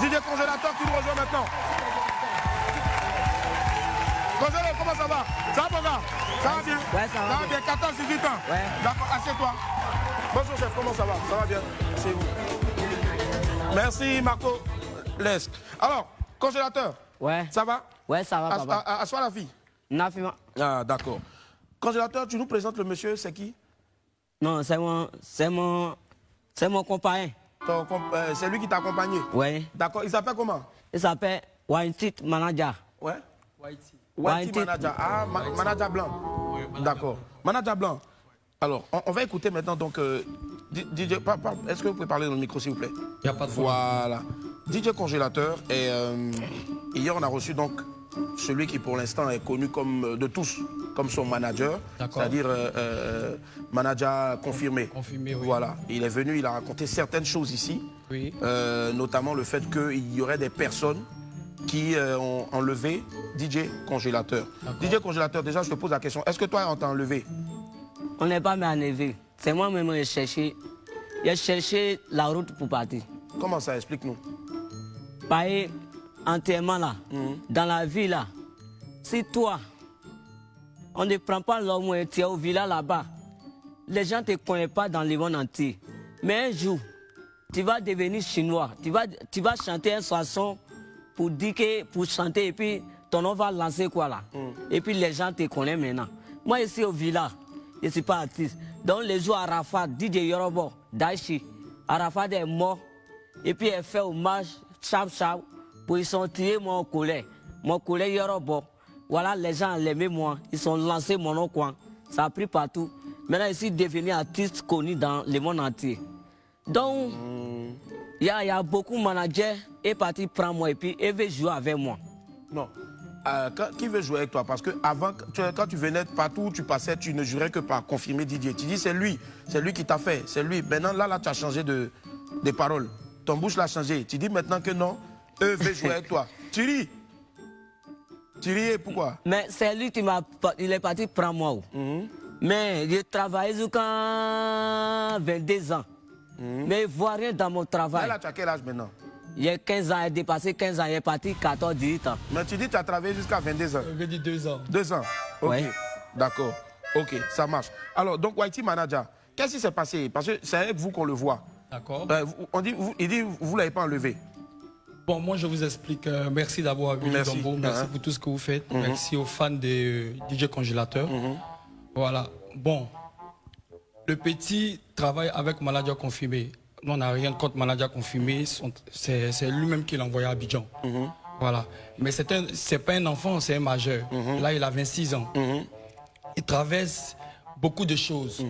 DJ Congélateur, tu nous rejoins maintenant. Congélateur, comment ça va? Ça va, mon gars? Ça va bien? Ouais, ça va bien. 14, 18 ans? Ouais. D'accord, assieds-toi. Bonjour, chef, comment ça va? Ça va bien? C'est vous. Merci, Marco Lesque. Alors, Congélateur. Ouais. Ça va? Ouais, ça va, papa. Assois la fille. Nafima. Ah, d'accord. Congélateur, tu nous présentes le monsieur, c'est qui? Non, c'est mon compagnon. C'est lui qui t'a accompagné? Ouais. D'accord, il s'appelle comment? Il s'appelle Waintit Manager. Ouais. Waintit Manager. Ah, Manager Blanc. D'accord. Manager Blanc. Alors, on va écouter maintenant donc DJ. Est-ce que vous pouvez parler dans le micro, s'il vous plaît? Il n'y a pas de problème. Voilà. DJ Congélateur. Et hier, on a reçu donc celui qui, pour l'instant, est connu comme de tous, comme son manager. C'est-à-dire manager confirmé. Confirmé, oui. Voilà. Il est venu, il a raconté certaines choses ici. Oui. Notamment le fait qu'il y aurait des personnes qui ont enlevé DJ Congélateur. DJ Congélateur, déjà, je te pose la question. Est-ce que toi, on t'a enlevé? On n'est pas enlevé. C'est moi-même qui ai cherché la route pour partir. Comment ça? Explique-nous. Par enterrement là, dans la ville là, si toi, on ne prend pas l'homme et tu es au village là-bas, les gens ne te connaissent pas dans le monde entier. Mais un jour, tu vas devenir chinois, tu vas chanter une chanson pour dire que, pour chanter et puis ton nom va lancer quoi là. Et puis les gens te connaissent maintenant. Moi ici au village, je ne suis pas artiste. Donc les jours Arafat, DJ Yorobo, Daichi, Arafat est mort. Et puis elle fait hommage, chap, pour ils sont tirés mon collègue Yorobo. Voilà, les gens l'aimaient moi, ils sont lancés mon nom coin. Ça a pris partout. Maintenant je suis devenu artiste connu dans le monde entier. Donc, il y a beaucoup de managers et partis prendre moi et puis ils veulent jouer avec moi. Non. Qui veut jouer avec toi? Parce que avant, quand tu venais partout où tu passais, tu ne jurais que par confirmer Didier. Tu dis c'est lui qui t'a fait, c'est lui. Maintenant là tu as changé de paroles. Ton bouche l'a changé. Tu dis maintenant que non, eux veulent jouer avec toi. Tu ris. Tu ris, pourquoi? Mais c'est lui qui il est parti prendre moi. Mais j'ai travaillé jusqu'à 22 ans. Mais il ne voit rien dans mon travail. Là, tu as quel âge maintenant? Il y a 15 ans, il est dépassé 15 ans, il est parti 14, 18 ans. Mais tu dis que tu as travaillé jusqu'à 22 ans? Je dis 2 ans. 2 ans? Ok, ouais. D'accord. Ok, ça marche. Alors, donc, Waintit Manager, qu'est-ce qui s'est passé? Parce que c'est avec vous qu'on le voit. D'accord. Il dit vous ne l'avez pas enlevé. Bon, moi, je vous explique. Merci d'avoir venu, Dombo. Merci pour tout ce que vous faites. Merci aux fans de DJ Congélateur. Voilà. Bon, le petit travaille avec manager confirmé. Nous, on n'a rien contre manager confirmé. C'est lui-même qui l'a envoyé à Abidjan. Voilà. Mais c'est pas un enfant, c'est un majeur. Là, il a 26 ans. Il traverse beaucoup de choses.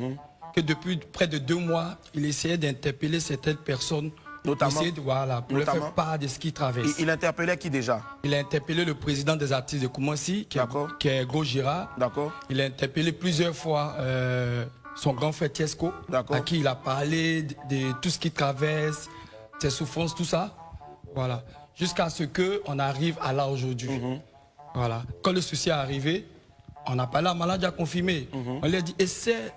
Que depuis près de 2 mois, il essayait d'interpeller certaines personnes. Notamment, pour leur faire part de ce qu'il traverse. Il interpellait qui déjà? Il a interpellé le président des artistes de Koumassi, qui est Gojira. D'accord. Il a interpellé plusieurs fois son grand frère Tiesco, à qui il a parlé de tout ce qu'il traverse, ses souffrances, tout ça. Voilà. Jusqu'à ce qu'on arrive à là aujourd'hui. Voilà. Quand le souci est arrivé, on a parlé à Malade à confirmer. On lui a dit, essaie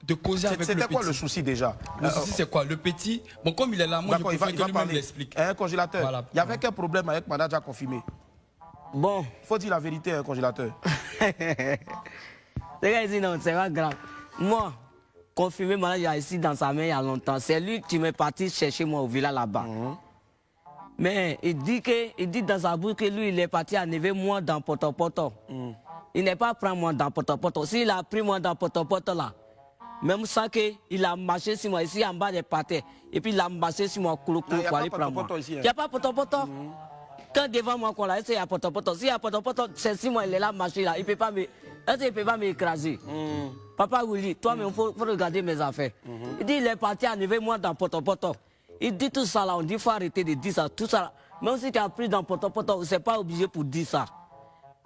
de causer avec le petit. C'était quoi le souci déjà? Le souci c'est quoi? Le petit, bon comme il est là, moi je préfère que lui-même l'explique. Un congélateur, voilà. Il y avait quel problème avec Manager confirmé? Bon. Faut dire la vérité, un congélateur. Les gars disent non, c'est pas grave. Moi, confirmé Manager ici dans sa main il y a longtemps. C'est lui qui m'est parti chercher moi au village là-bas. Mais il dit dans sa bouche que lui il est parti enlever moi dans Poto. Il n'est pas pris moi dans Poto. S'il a pris moi dans Poto là, même ça qu'il a marché sur moi ici en bas des pâtés. Et puis il a marché sur moi pour aller prendre moi. Il n'y a pas Poto. Quand devant moi, il y a Poto. S'il y a Poto, c'est si moi il est là, marché là. Il ne peut pas m'écraser. Papa Willy, toi-même, il faut regarder mes affaires. Il dit il est parti enlever moi dans Poto. Il dit tout ça là, on dit il faut arrêter de dire ça. Tout ça là. Même si tu as pris dans Poto, ce n'est pas obligé pour dire ça.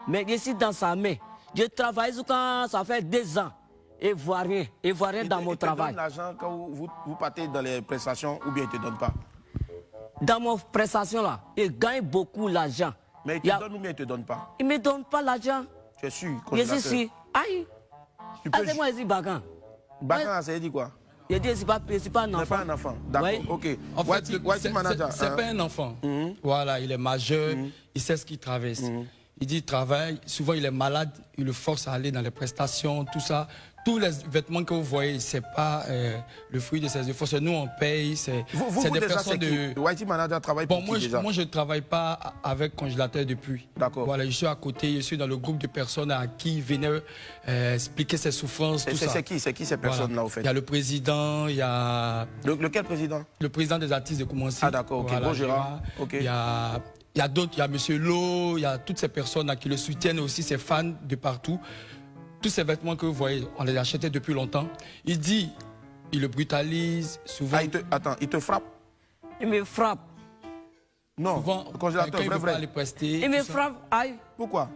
Mais je suis dans sa main. Je travaille jusqu'à ça fait 2 ans. Et voit rien dans mon travail. Il te donne l'argent quand vous partez dans les prestations ou bien il ne te donne pas? Dans mon prestation là, il gagne beaucoup l'argent. Mais il te donne ou bien il ne te donne pas? Il ne me donne pas l'argent. Tu es sûr? Je suis sûr. Aïe. C'est moi ici, Bagan. Bagan, ça veut dire quoi? Il dit c'est pas un C'est enfant. pas un enfant. D'accord, Oui. ok. En fait, Whitey Manager. c'est pas un enfant. Voilà, il est majeur, il sait ce qu'il traverse. Il dit il travaille, souvent il est malade, il le force à aller dans les prestations, tout ça. Tous les vêtements que vous voyez, c'est pas le fruit de ses efforts. Nous, on paye. C'est des déjà, personnes de... Whitey Manager travaille pour qui déjà? Moi, je ne travaille pas avec Congélateur depuis. D'accord. Voilà, je suis à côté, je suis dans le groupe de personnes à qui venaient expliquer ses souffrances, tout ça. C'est qui ces personnes-là, au fait? Il y a le président, il y a... Lequel président? Le président des artistes de Koumansi. Ah d'accord, ok. Voilà, Bon, Gérard. Ok. Il y a d'autres, il y a M. Lo, il y a toutes ces personnes là qui le soutiennent aussi, ses fans de partout. Tous ces vêtements que vous voyez, on les achetait depuis longtemps. Il dit, il le brutalise souvent. Ah, attends, il te frappe? Il me frappe. Non, Souvent, le congélateur, quelqu'un ne veut pas vrai. les prester. Il me tout ça. frappe, aïe. Pourquoi?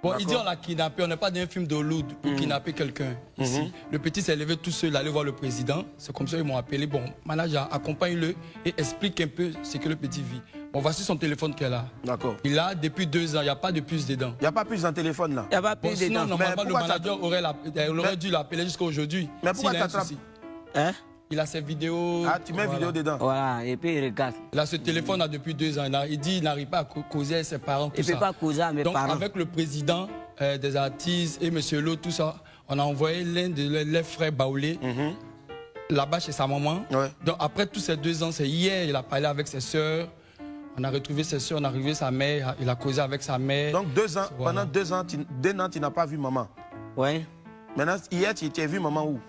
Bon, il dit on l'a kidnappé, on n'est pas dans un film d'Hollywood pour kidnapper quelqu'un ici. Le petit s'est levé tout seul, aller voir le président. C'est comme ça qu'ils m'ont appelé. Bon, manager, accompagne-le et explique un peu ce que le petit vit. Bon, voici son téléphone qu'elle a. D'accord. Il a depuis 2 ans, il n'y a pas de puce dedans. Il n'y a pas plus d'un téléphone là. Il n'y a pas Bon, plus sinon, dedans. normalement, Mais le pourquoi manager aurait dû l'appeler jusqu'à aujourd'hui. Mais pourquoi s'il a un t'attrapes? souci. Hein? Il a ses vidéos. Ah, tu mets voilà. vidéo dedans. Voilà, et puis il regarde. Il a ce téléphone là depuis 2 ans. Il dit qu'il n'arrive pas à causer avec ses parents. Tout Il ne peut ça. pas causer à mes Donc, parents. avec le président des artistes et M. Lo, tout ça, on a envoyé l'un de leurs frères Baoulé là-bas chez sa maman. Ouais. Donc, après tous ces 2 ans, c'est hier, il a parlé avec ses sœurs. On a retrouvé ses sœurs, on a retrouvé sa mère. Il a causé avec sa mère. Donc 2 ans, Voilà. pendant 2 ans, tu n'as pas vu maman. Oui. Maintenant, hier, tu as vu maman où?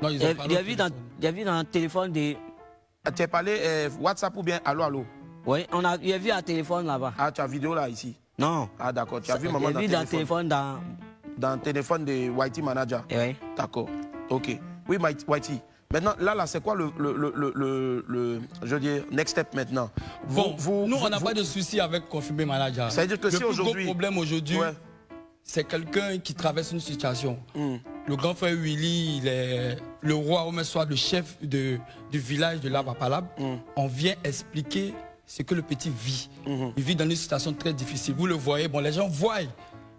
Non, ils ont parlé au téléphone. Il a vu dans le téléphone de... Tu as parlé WhatsApp ou bien allô, allô? Oui, il a vu un téléphone là-bas. Ah, tu as vidéo là, ici? Non. Ah, d'accord. Tu as vu Il maman a dans vu le dans le téléphone? téléphone dans... Dans le téléphone de Whitey Manager? Oui. D'accord. Ok. Oui, Whitey. Maintenant, là, c'est quoi je veux dire, next step maintenant? Bon, nous, on n'a pas de souci avec Confirmé Manager. Ça veut dire que si le plus gros aujourd'hui... problème aujourd'hui, Ouais. c'est quelqu'un qui traverse une situation. Le grand frère Willy, il est le roi, ou même soit le chef du village de Labapalab. On vient expliquer ce que le petit vit. Il vit dans une situation très difficile. Vous le voyez, bon, les gens voient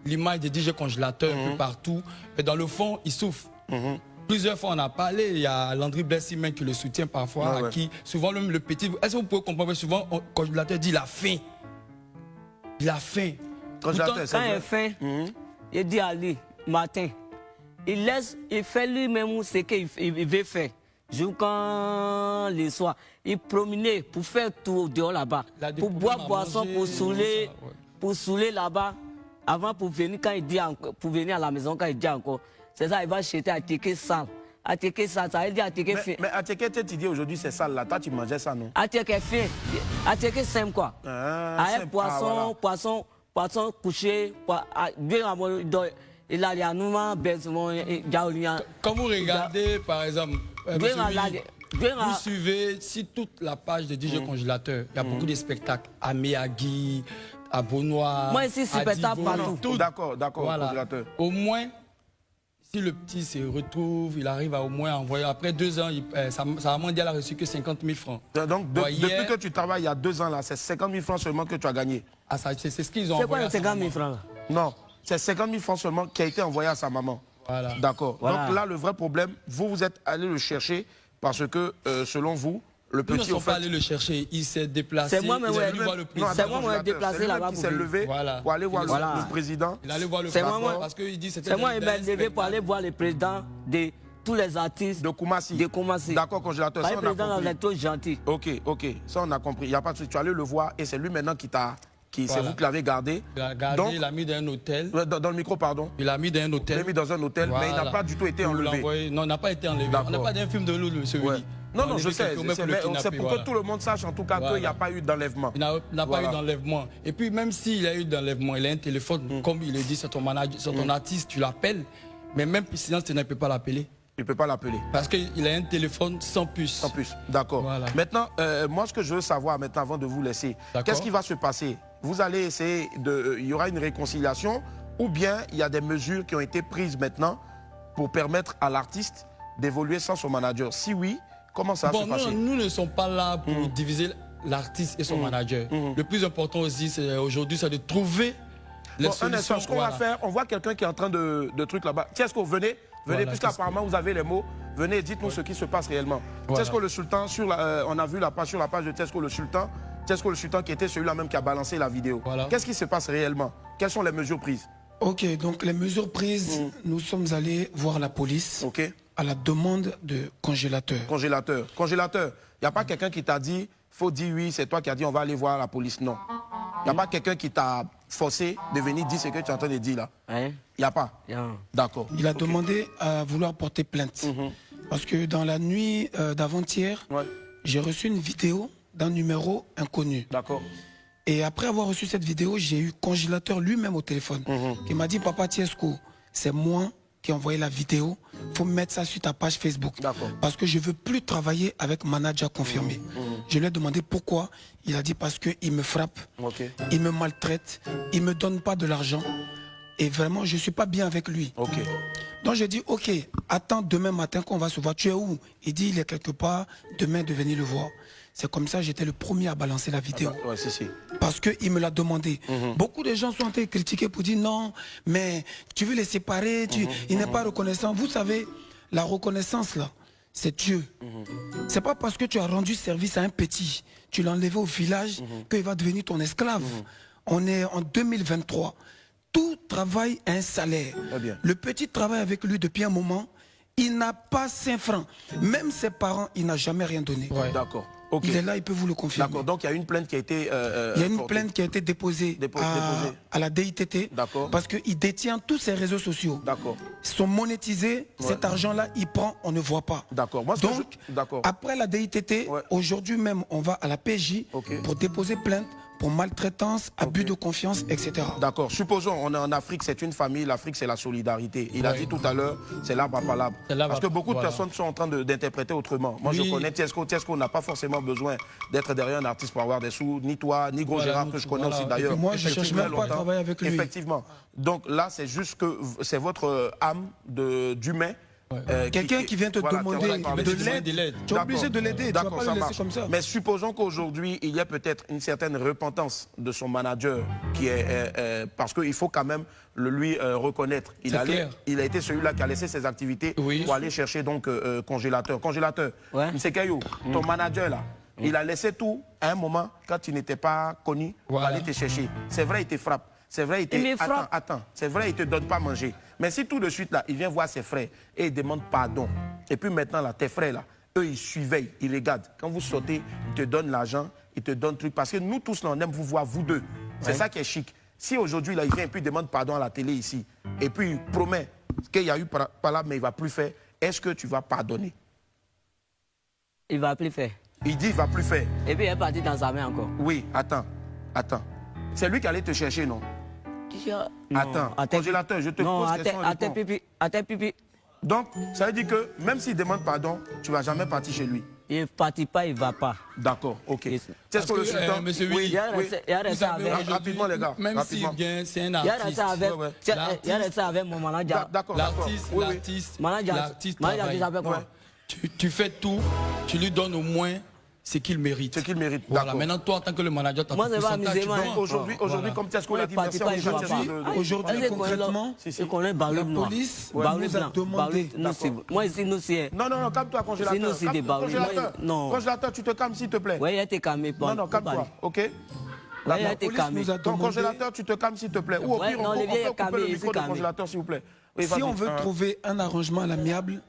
l'image des DJ congélateurs un peu partout, mais dans le fond, il souffre. Plusieurs fois, on a parlé, il y a Landry Blessimen qui le soutient parfois, à qui souvent le petit... Est-ce que vous pouvez comprendre? Souvent, le congélateur dit il a faim. Il a faim. Congélateur, Pourtant, c'est Quand il vrai. est faim, il dit à lui, matin, il fait lui-même ce qu'il veut faire. Jusqu'à le soir, il promenait pour faire tout dehors là-bas, Il a des pour boire problèmes à boisson, manger, pour saouler, tout ça, ouais. pour saouler là-bas. Avant, pour venir quand il dit pour venir à la maison quand il dit encore, c'est ça, il va acheter à ticket sale. À ticket sale, ça veut dire à ticket fin. Mais à Teke, tu dis aujourd'hui c'est sale là. Toi, tu mangeais ça, non? À ticket fin, à ticket simple quoi. Ah, Avec simple. poisson, Ah, poisson couché, il a les anoumas, Quand vous regardez, par exemple, monsieur Willy, vous vous suivez si toute la page de DJ Congélateur, il y a beaucoup de spectacles à Miyagi, à Beaunois, Moi, ici, à spectacle Divo, partout. tout. D'accord, Voilà. congélateur. Au moins, si le petit se retrouve, il arrive à au moins envoyer. Après 2 ans, sa maman dit qu'elle a reçu que 50 000 francs. Donc, Bon, hier- depuis que tu travailles il y a 2 ans là, c'est 50 000 francs seulement que tu as gagné. Ah, c'est ce qu'ils ont C'est envoyé. quoi les à sa 50 000 maman. francs là? Non, c'est 50 000 francs seulement qui a été envoyé à sa maman. Voilà. D'accord. Voilà. Donc là, le vrai problème, vous êtes allé le chercher parce que, selon vous, le Nous ne petit, sommes au pas fait... allés le chercher. Il s'est déplacé. C'est moi, mais il est ouais. venu voir le Non, président. C'est moi, moi, congélateur, déplacé c'est lui-même là-bas qui pour s'est venir. levé Voilà. pour aller voir Voilà. le président. Il allait voir le C'est président moi, parce qu'il dit c'était C'est moi, il des m'a levé spectacles. pour aller voir le président de tous les artistes De Koumassi. de Koumassi. D'accord, congélateur, Pas ça le on a président, il est compris. trop gentil. Ok, ça on a compris. Il n'y a pas de souci. Tu allais le voir et c'est lui maintenant qui t'a... C'est Voilà. vous qui l'avez gardé. Il a gardé, Donc, il l'a mis dans un hôtel. dans le micro, pardon. Il l'a mis dans un Il hôtel. l'a mis dans un hôtel, mais il n'a Voilà. pas du tout été Pour enlevé. l'envoyer. Non, il n'a pas été enlevé. D'accord. On n'est pas dans un film de Loulou, ce Ouais. Willy. Non, On non, a je vu sais, quelqu'un pour le mais kidnapper, c'est pour voilà. que tout le monde sache en tout cas Voilà. qu'il n'y a pas eu d'enlèvement. Il n'a pas Voilà. eu d'enlèvement. Et puis même s'il a eu d'enlèvement, il a un téléphone, comme il le dit, c'est ton manager, c'est ton artiste, tu l'appelles. Mais même sinon, tu ne peux pas l'appeler. Il ne peut pas l'appeler. Parce qu'il a un téléphone sans puce. Sans plus, d'accord. Voilà. Maintenant, moi, ce que je veux savoir maintenant, avant de vous laisser, D'accord. qu'est-ce qui va se passer? Vous allez essayer de... Il y aura une réconciliation ou bien il y a des mesures qui ont été prises maintenant pour permettre à l'artiste d'évoluer sans son manager? Si oui, comment ça va se passer? Nous ne sommes pas là pour diviser l'artiste et son manager. Le plus important aussi, aujourd'hui, c'est de trouver les Bon, un solutions. instant, ce qu'on va faire, on voit quelqu'un qui est en train de truc là-bas. Tiens, est-ce que vous venez? Venez, Voilà, puisqu'apparemment vous avez les mots, venez et dites-nous ce qui se passe réellement. Voilà. Tesco le Sultan, on a vu la page, sur la page de Tesco le Sultan qui était celui-là même qui a balancé la vidéo. Voilà. Qu'est-ce qui se passe réellement? Quelles sont les mesures prises? Ok, donc les mesures prises, nous sommes allés voir la police Ok. à la demande de congélateur. Congélateur. Congélateur. Il n'y a pas quelqu'un qui t'a dit, faut dire oui, c'est toi qui as dit on va aller voir la police. Non. Il n'y a pas quelqu'un qui t'a forcé de venir dire ce que tu es en train de dire là. Hein? Il n'y a pas. Yeah. D'accord. Il a demandé à vouloir porter plainte. Parce que dans la nuit d'avant-hier, Ouais. j'ai reçu une vidéo d'un numéro inconnu. D'accord. Et après avoir reçu cette vidéo, j'ai eu congélateur lui-même au téléphone. Qui m'a dit, Papa Tiesco, c'est moi qui ai envoyé la vidéo. Il faut mettre ça sur ta page Facebook. D'accord. Parce que je ne veux plus travailler avec manager confirmé. Je lui ai demandé pourquoi. Il a dit parce qu'il me frappe, Ok. il me maltraite, il ne me donne pas de l'argent. Et vraiment, je ne suis pas bien avec lui. Ok. Donc j'ai dit, ok, attends demain matin qu'on va se voir. Tu es où? Il dit, il est quelque part, demain de venir le voir. C'est comme ça, j'étais le premier à balancer la vidéo. Ouais, si. Parce qu'il me l'a demandé. Beaucoup de gens sont en train de critiquer pour dire non, mais tu veux les séparer, il n'est pas reconnaissant. Vous savez, la reconnaissance là, c'est Dieu. C'est pas parce que tu as rendu service à un petit, tu l'as enlevé au village, qu'il va devenir ton esclave. On est en 2023. Tout travail a un salaire. Très bien. Le petit travaille avec lui depuis un moment. Il n'a pas 5 francs. Même ses parents, il n'a jamais rien donné. Ouais. D'accord. Ok. Il est là, il peut vous le confirmer. D'accord. Donc il y a une plainte qui a été. Il y a une portée. plainte qui a été déposée Déposée. à la DITT. D'accord. Parce qu'il détient tous ses réseaux sociaux. D'accord. Ils sont monétisés. Cet argent-là, il prend, on ne voit pas. D'accord. Moi, Donc, d'accord. après la DITT, Ouais. aujourd'hui même, on va à la PJ Ok. pour déposer plainte pour maltraitance, abus de confiance, etc. D'accord. Supposons, on est en Afrique, c'est une famille, l'Afrique c'est la solidarité. Il a Ouais. dit tout à l'heure, c'est l'arbre à palabre. C'est l'arbre Parce que à- beaucoup de voilà. personnes sont en train d'interpréter autrement. Moi je Oui. connais Tiesco. Tiesco n'a pas forcément besoin d'être derrière un artiste pour avoir des sous, ni toi, ni Gros Voilà, Gérard nous, que je connais voilà. aussi d'ailleurs. Et moi, je cherche Effectivement, même pas à longtemps. travailler avec lui. Effectivement. Donc là, c'est juste que c'est votre âme d'humain. Quelqu'un qui vient te demander parler de de l'aide, l'aide. tu es obligé de l'aider, tu ne vas D'accord, pas ça le laisser marche. comme ça. Mais supposons qu'aujourd'hui, il y a peut-être une certaine repentance de son manager qui est parce qu'il faut quand même le lui reconnaître. Il a été celui-là qui a laissé ses activités Oui. pour aller chercher donc congélateur. Congélateur, Ouais. M. Kayou, ton manager là, il a laissé tout à un moment quand tu n'étais pas connu pour Voilà. aller te chercher. C'est vrai, il te frappe. C'est vrai, Il me frappe. Attends. C'est vrai, il ne te donne pas à manger. Mais si tout de suite, là, il vient voir ses frères et il demande pardon. Et puis maintenant, là, tes frères, là, eux, ils surveillent, ils regardent. Quand vous sautez, ils te donnent l'argent, ils te donnent truc. Parce que nous tous, là, on aime vous voir, vous deux. C'est ça qui est chic. Si aujourd'hui, là, il vient et puis il demande pardon à la télé ici, et puis il promet qu'il y a eu par là, mais il ne va plus faire, est-ce que tu vas pardonner? Il va plus faire. Il dit il ne va plus faire. Et puis il est parti dans sa main encore. Oui, attends. C'est lui qui allait te chercher, non? Attends, congélateur, je te non, pose question. attends, pipi. Donc, ça veut dire que même s'il demande pardon, tu ne vas jamais partir chez lui. Il ne partit pas, il ne va pas. D'accord, ok. Yes. C'est ce que le sultan... monsieur oui, Willy, Il y a Vous resté savez, avec. aujourd'hui, Rapidement, les gars, Même rapidement. s'il vient, c'est un Il y a resté artiste. avec. Ouais, ouais. Il y a resté avec mon manager. D'accord, L'artiste, oui, oui. l'artiste, Manager, l'artiste manager, travaille. tu savais quoi? Tu fais tout, tu lui donnes au moins ce qu'il mérite. Ce qu'il mérite, Voilà, d'accord. maintenant toi, en tant que le manager, tu as Moi, c'est pas tu amusement, dois- hein. Aujourd'hui, Voilà. comme Tesco l'a dit, Parti merci pas, il va à pas. vous. Aujourd'hui, Allez, concrètement, il connaît Barlow la noir. police Barlow nous a blanc. demandé. Barlow- nous, c'est- Moi, ici, nous, c'est. Non, calme-toi, congélateur. Sinon, c'est des barreaux. Congélateur, Non. congélateur, tu te calmes, s'il te plaît. Oui, il a été calmé. Non, calme-toi, ok? Oui, il a La été police calmé. nous a Donc, demandé, congélateur, tu te calmes, s'il te plaît. Ou au Ouais, pire, non, on Olivier est peut couper calmé, le il micro s'est de calmé. congélateur, s'il vous plaît. Oui, si vas-y. on veut trouver un arrangement à l'amiable,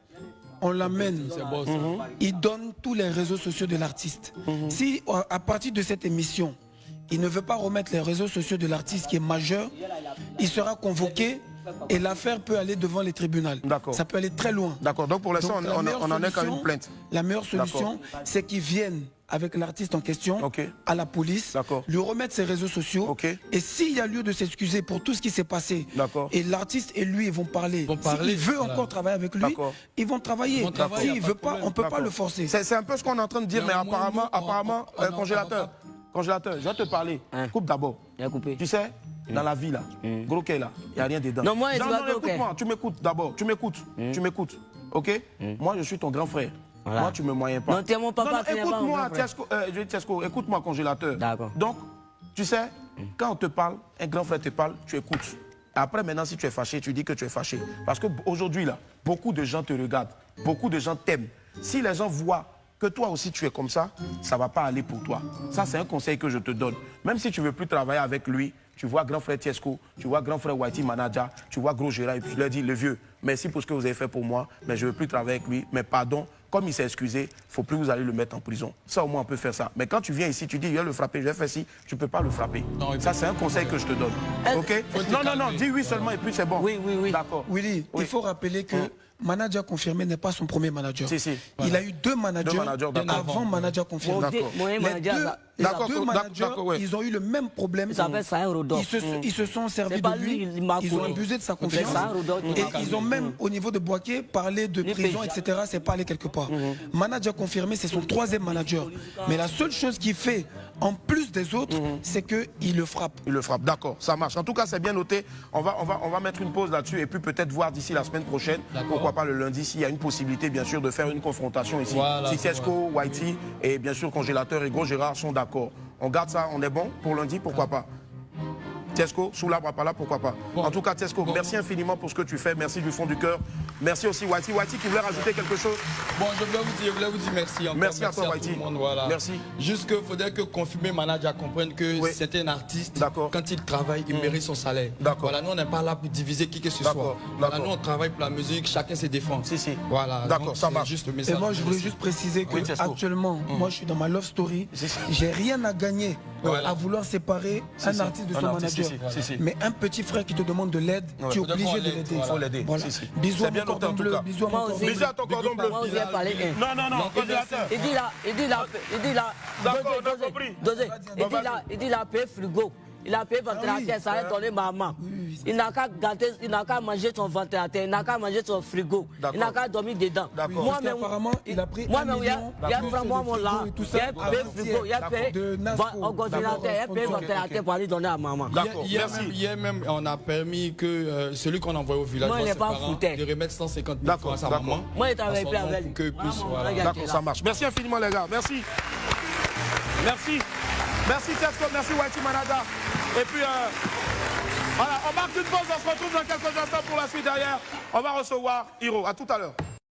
on l'amène. C'est bon, ça. Il donne tous les réseaux sociaux de l'artiste. Si à partir de cette émission, il ne veut pas remettre les réseaux sociaux de l'artiste qui est majeur, il sera convoqué et l'affaire peut aller devant les tribunaux. D'accord. Ça peut aller très loin. D'accord, donc pour l'instant, Donc, la on meilleure en est qu'à solution- une plainte. La meilleure solution, c'est qu'ils viennent avec l'artiste en question Ok. à la police, D'accord. lui remettre ses réseaux sociaux. Ok. Et s'il y a lieu de s'excuser pour tout ce qui s'est passé, D'accord. et l'artiste et lui ils vont parler. Vont parler, S'il veut voilà. encore travailler avec lui, D'accord. ils vont travailler. Ils vont travailler, S'il y a ne pas veut de pas, problème. on ne peut pas D'accord. le forcer. C'est un peu ce qu'on est en train de dire, mais Mais au moins, apparemment, on congélateur, je vais te parler. Hein. Coupe d'abord. Il a coupé. Tu sais, dans la vie là, gros K là, il n'y a rien dedans. Non, moi, je dis pas gros K. écoute-moi, tu m'écoutes d'abord, tu m'écoutes, ok? Moi, je suis ton grand frère. Voilà. Moi, tu me moyens pas. Non, tu es mon papa, tu n'es pas mon écoute-moi, grand frère. Tiesco, écoute-moi, congélateur. D'accord. Donc, tu sais, quand on te parle, un grand frère te parle, tu écoutes. Après, maintenant, si tu es fâché, tu dis que tu es fâché. Parce qu'aujourd'hui, là, beaucoup de gens te regardent. Beaucoup de gens t'aiment. Si les gens voient que toi aussi tu es comme ça ne va pas aller pour toi. Ça, c'est un conseil que je te donne. Même si tu ne veux plus travailler avec lui, tu vois grand frère Tiesco, tu vois grand frère Whitey Manager, tu vois gros Gérard, et puis tu leur dis, le vieux, merci pour ce que vous avez fait pour moi, mais je ne veux plus travailler avec lui, mais pardon, comme il s'est excusé, il ne faut plus que vous allez le mettre en prison. Ça, au moins, on peut faire ça. Mais quand tu viens ici, tu dis, je vais le frapper, je vais faire ci, tu ne peux pas le frapper. Non, ça, c'est un conseil que je te donne. OK? Non, dis oui seulement et puis c'est bon. Oui. D'accord. Willy, il faut rappeler que manager confirmé n'est pas son premier manager. Si. Il a eu deux managers avant manager confirmé. Les deux managers, ils ont eu le même problème. Ils se sont servis de lui, ils ont abusé de sa confiance. Et ils ont même, au niveau de Boaké, parlé de prison, etc. C'est pas allé quelque part. Manager confirmé, c'est son troisième manager. Mais la seule chose qu'il fait, en plus des autres, c'est qu'il le frappe. Il le frappe, d'accord, ça marche. En tout cas, c'est bien noté. On va mettre une pause là-dessus et puis peut-être voir d'ici la semaine prochaine, pourquoi pas le lundi, s'il y a une possibilité, bien sûr, de faire une confrontation ici. Voilà, si Tiesco, Whitey et bien sûr Congélateur et Gros Gérard sont d'accord. On garde ça, on est bon pour lundi, pourquoi pas? Tiesco, sous l'arbre à Pala, pourquoi pas? En tout cas, Tiesco, merci infiniment pour ce que tu fais. Merci du fond du cœur. Merci aussi, Whitey. Whitey, qui voulait rajouter quelque chose? Bon, je voulais vous dire merci encore. Merci à toi, Whitey. Voilà. Merci. Juste qu'il faudrait que Confirmé Manager comprenne que c'est un artiste. Quand il travaille, il mérite son salaire. Voilà, nous, on n'est pas là pour diviser qui que ce soit. Voilà, nous, on travaille pour la musique, chacun se défend. Voilà. D'accord, ça marche. Juste le message. Et moi, je voulais juste préciser que actuellement, moi, je suis dans ma love story. J'ai rien à gagner à vouloir séparer un artiste de son manager. Mais un petit frère qui te demande de l'aide, tu es obligé de l'aider. Il faut l'aider. Voilà. Bisous à mon cordon bleu. Bisous à mon cordon bleu. Bisous à ton cordon bleu. Non, congélateur. Il dit là. D'accord, on a compris. Il dit là, paye frigo. Il a payé ventilateur, ça a donné maman. Il n'a qu'à gâter, il n'a qu'à manger son ventilateur, il n'a qu'à manger son frigo, il n'a qu'à dormir dedans. Moi-même, apparemment, il a pris un million. Il a pris moi là, il a payé frigo, il a payé ventilateur, il a payé ventilateur pour aller donner à maman. D'accord, merci. Hier même, on a permis que celui qu'on envoie au village, ses parents, de remettre 150 000 francs à sa maman. Moi, il travaille plus avec lui. D'accord, ça marche. Merci infiniment, les gars. Merci. Merci Tiesco, merci Whitey Manager. Et puis, voilà, on marque une pause, on se retrouve dans quelques instants pour la suite derrière. On va recevoir Hiro. À tout à l'heure.